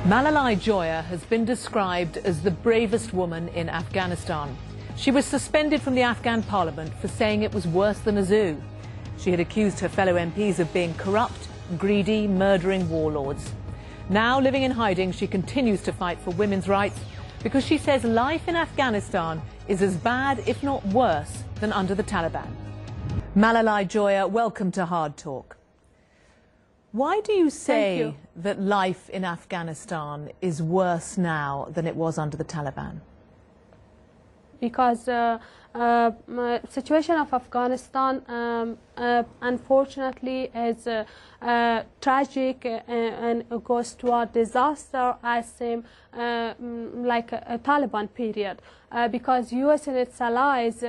Malalai Joya has been described as the bravest woman in Afghanistan. She was suspended from the Afghan Parliament for saying it was worse than a zoo. She had accused her fellow MPs of being corrupt, greedy, murdering warlords. Now living in hiding, she continues to fight for women's rights because she says life in Afghanistan is as bad, if not worse, than under the Taliban. Malalai Joya, welcome to Hard Talk. Why do you say that life in Afghanistan is worse now than it was under the Taliban? Because the situation of Afghanistan, unfortunately, is tragic and goes toward disaster as same like a Taliban period. Because US and its allies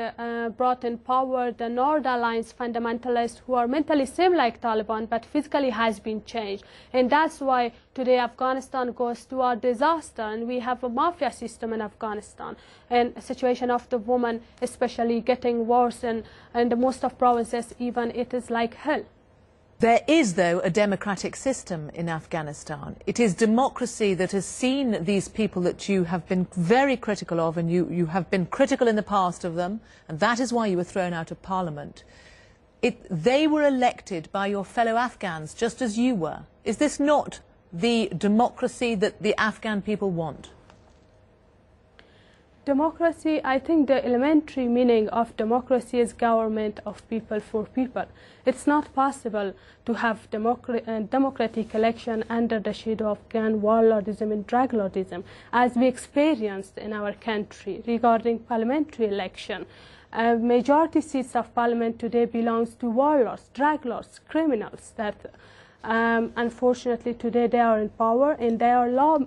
brought in power the North Alliance fundamentalists who are mentally same like Taliban but physically has been changed. And that's why today Afghanistan goes toward disaster, and we have a mafia system in Afghanistan. And the situation of the woman especially getting worse, and the most of provinces even it is like hell. There is, though, a democratic system in Afghanistan. It is democracy that has seen these people that you have been very critical of, and you have been critical in the past of them, and that is why you were thrown out of parliament. They were elected by your fellow Afghans, just as you were. Is this not the democracy that the Afghan people want? Democracy, I think the elementary meaning of democracy is government of people for people. It's not possible to have democratic election under the shadow of gun warlordism and drug lordism, as we experienced in our country regarding parliamentary election. Majority seats of parliament today belongs to warlords, drug lords, criminals that unfortunately today they are in power and they are law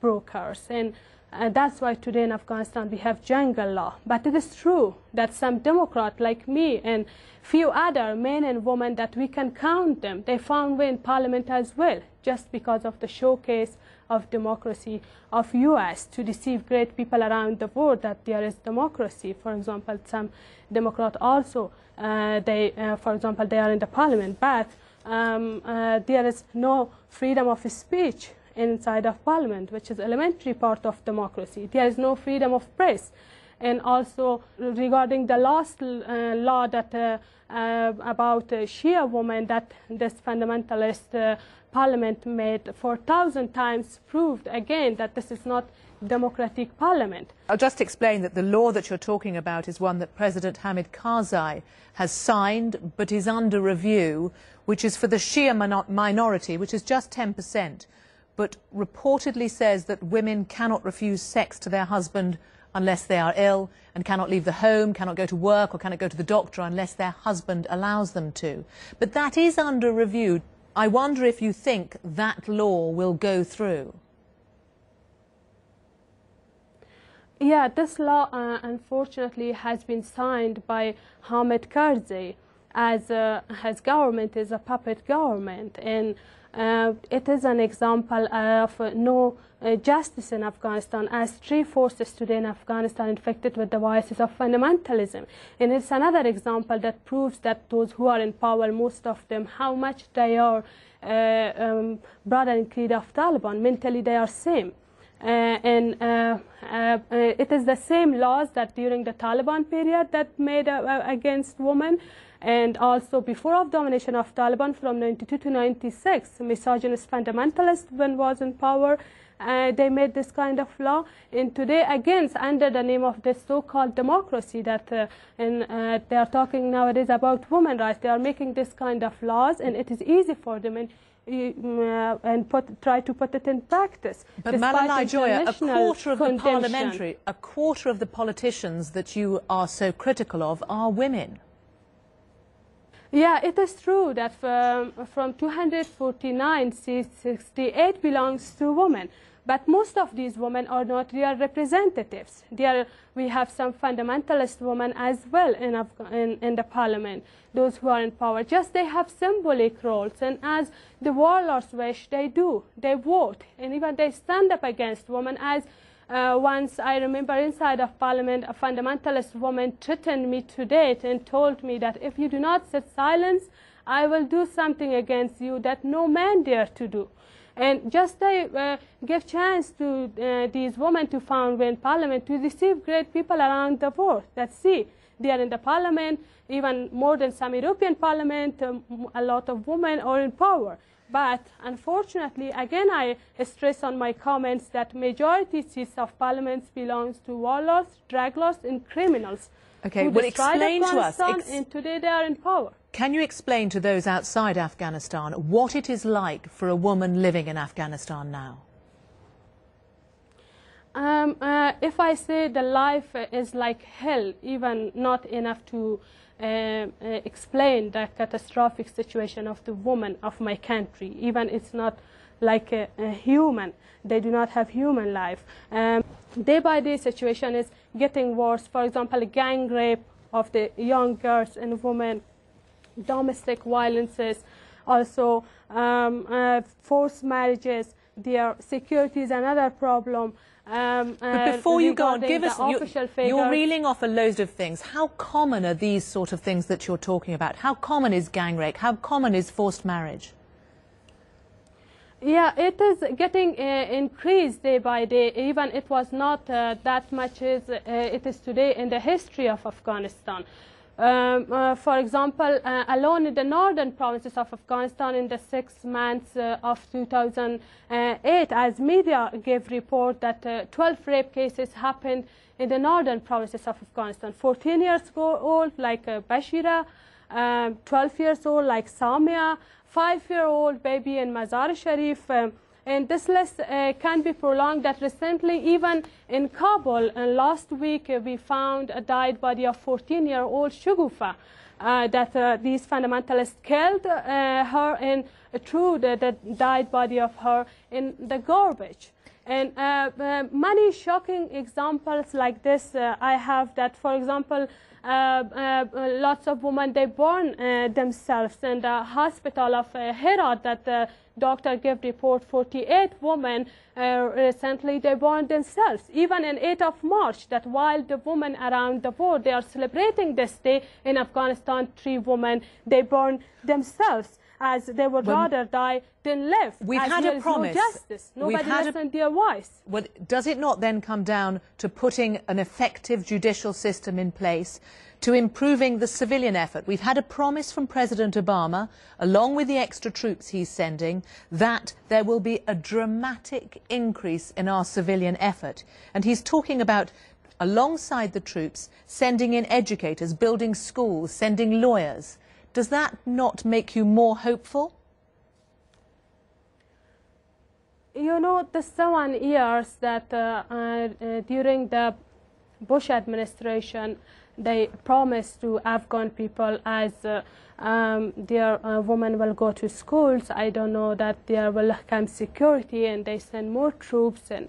brokers. And that's why today in Afghanistan we have jungle law. But it is true that some Democrat like me and few other men and women that we can count them, they found way in parliament as well, just because of the showcase of democracy of US to deceive great people around the world that there is democracy. For example, some Democrat also, for example, they are in the parliament, but there is no freedom of speech inside of parliament, which is elementary part of democracy. There is no freedom of press. And also regarding the last law that about Shia women that this fundamentalist parliament made 4,000 times proved again that this is not democratic parliament. I'll just explain that the law that you're talking about is one that President Hamid Karzai has signed but is under review, which is for the Shia minority, which is just 10%. But reportedly says that women cannot refuse sex to their husband unless they are ill, and cannot leave the home, cannot go to work or cannot go to the doctor unless their husband allows them to. But that is under review. I wonder if you think that law will go through. Yeah, this law unfortunately has been signed by Hamid Karzai, as his government is a puppet government, and it is an example of no justice in Afghanistan, as three forces today in Afghanistan infected with the viruses of fundamentalism. And it's another example that proves that those who are in power, most of them, how much they are brother and creed of Taliban. Mentally they are same. It is the same laws that during the Taliban period that made against women, and also before of domination of Taliban from 92 to 96, misogynist fundamentalist when was in power, they made this kind of law. And today again, under the name of this so-called democracy that they are talking nowadays about women's rights, they are making this kind of laws, and it is easy for them and try to put it in practice. But Malalai Joya, a quarter of the politicians that you are so critical of are women. Yeah, it is true that from 249 seats, 68 belongs to women. But most of these women are not real representatives. We have some fundamentalist women as well in the parliament, those who are in power. Just they have symbolic roles, and as the warlords wish, they do. They vote, and even they stand up against women. As once I remember inside of parliament, a fundamentalist woman threatened me to date and told me that if you do not sit silent, I will do something against you that no man dare to do. And just they give chance to these women to found in parliament to receive great people around the world. Let's see, they are in the parliament, even more than some European parliament, a lot of women are in power. But unfortunately, again, I stress on my comments that majority seats of parliaments belongs to warlords, drug lords, and criminals. Okay, who well, destroyed explain to us. Afghanistan, and today they are in power. Can you explain to those outside Afghanistan what it is like for a woman living in Afghanistan now? If I say the life is like hell, even not enough to explain the catastrophic situation of the women of my country. Even it's not like a human. They do not have human life. Day by day situation is getting worse. For example, gang rape of the young girls and women, domestic violences, also forced marriages. Their security is another problem. But before you go on, give us, you're reeling off a load of things. How common are these sort of things that you're talking about? How common is gang rape? How common is forced marriage? Yeah, it is getting increased day by day. Even it was not that much as it is today in the history of Afghanistan. For example, alone in the northern provinces of Afghanistan in the 6 months of 2008, as media gave report that 12 rape cases happened in the northern provinces of Afghanistan. 14 years old like Bashira, 12 years old like Samia, 5-year-old baby in Mazar Sharif. And this list can be prolonged. That recently, even in Kabul, last week we found a died body of 14-year-old Shugufa. That these fundamentalists killed her and threw the died body of her in the garbage. And many shocking examples like this I have. That, for example, lots of women, they burn themselves in the hospital of Herat. That the doctor gave report 48 women recently they burned themselves. Even in 8th of March, that while the women around the world they are celebrating this day, in Afghanistan 3 women they burned themselves, as they would rather die than live. We've had a promise. No justice. Nobody listened to their voice. Well, does it not then come down to putting an effective judicial system in place, to improving the civilian effort? We've had a promise from President Obama, along with the extra troops he's sending, that there will be a dramatic increase in our civilian effort. And he's talking about, alongside the troops, sending in educators, building schools, sending lawyers. Does that not make you more hopeful? You know, the 7 years that during the Bush administration, they promised to Afghan people as their women will go to schools. I don't know that there will come security, and they send more troops. And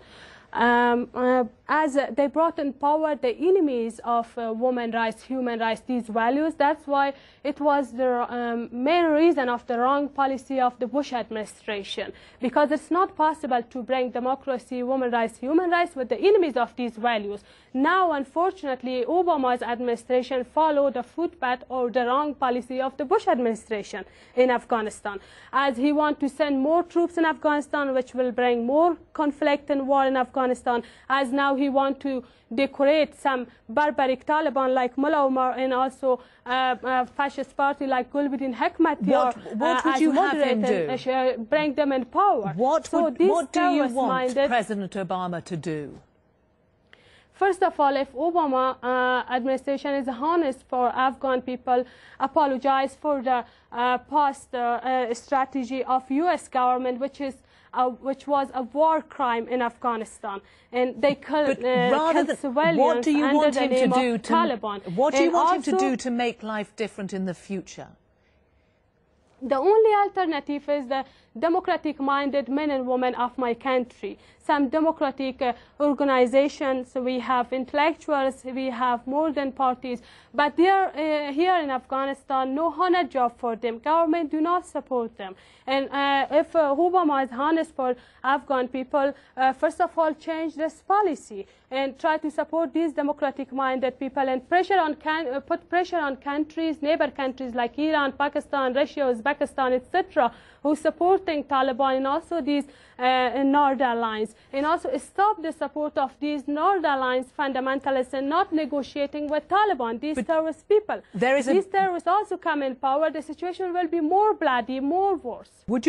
as they brought in power the enemies of women's rights, human rights, these values. That's why it was the main reason of the wrong policy of the Bush administration, because it's not possible to bring democracy, women's rights, human rights with the enemies of these values. Now, unfortunately, Obama's administration followed the footpath or the wrong policy of the Bush administration in Afghanistan, as he wants to send more troops in Afghanistan, which will bring more conflict and war in Afghanistan, as now he wants to decorate some barbaric Taliban like Mullah Omar, and also a fascist party like Gulbuddin Hekmatyar. What would you have him do? Bring them in power. What do you want President Obama to do? First of all, if Obama administration is honest for Afghan people, apologize for the past strategy of U.S. government, which was a war crime in Afghanistan, and they killed civilians what do you under want the him name to do of Taliban. What do you want him to do to make life different in the future? The only alternative is the democratic-minded men and women of my country. Some democratic organizations, we have intellectuals, we have more than parties, but they are here in Afghanistan, no honor job for them. Government do not support them. And if Obama is honest for Afghan people, first of all, change this policy and try to support these democratic-minded people, and put pressure on countries, neighbor countries like Iran, Pakistan, Russia, Uzbekistan, Uzbekistan, etc., who's supporting Taliban and also these North Alliance, and also stop the support of these North Alliance fundamentalists and not negotiating with Taliban, these terrorist people. These terrorists also come in power, the situation will be more bloody, more worse. Would you